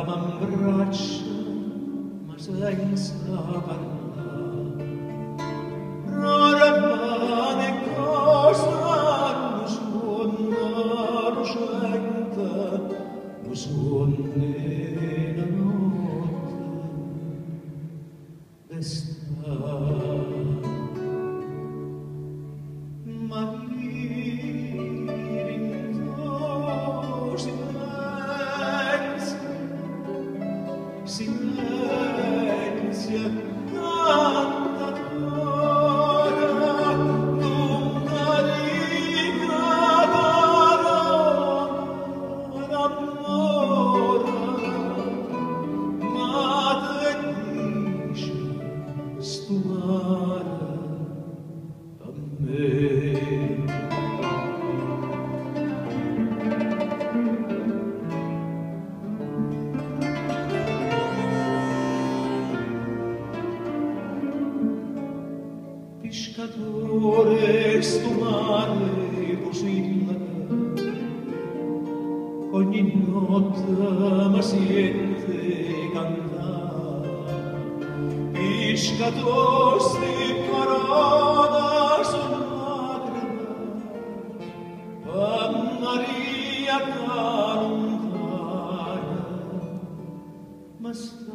m'abbraccia, ma senza parlare. Rimane cosa non suona lucente, non suona la notte d'estate. Ma silenzia cantatora, l'una riga parola d'amore, ma te dice stu mare a me. Pescatore, sto mare possibile, ogni notte mi sente cantare. Pescatore, sti parole sono lacrime, a Maria lontana, ma sta.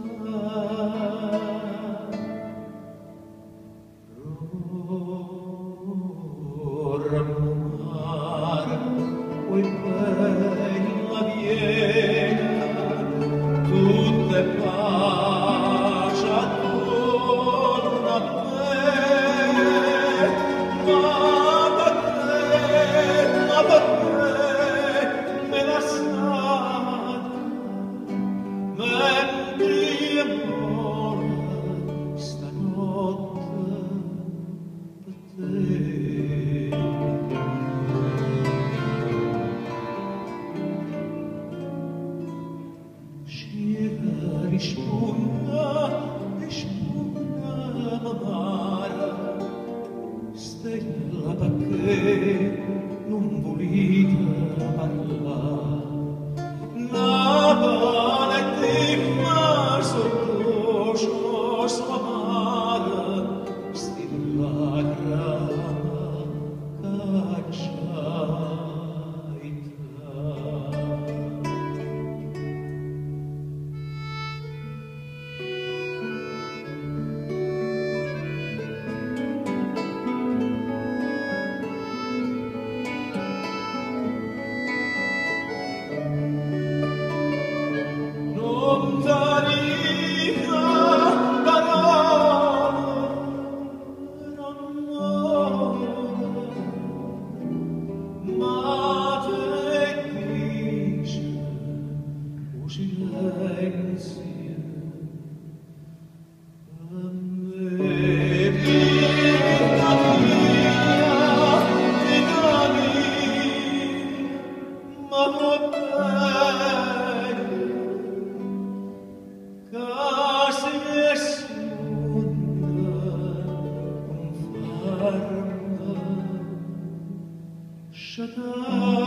Ramare, oi bella viene, tutte pace attorno a me, ma perché me la state, mentre io muore stanotte per te. Rispugna m'amara, stella perché non volete parlare. La valentina sotto sua mare, stella grama cacciaita. Shut up.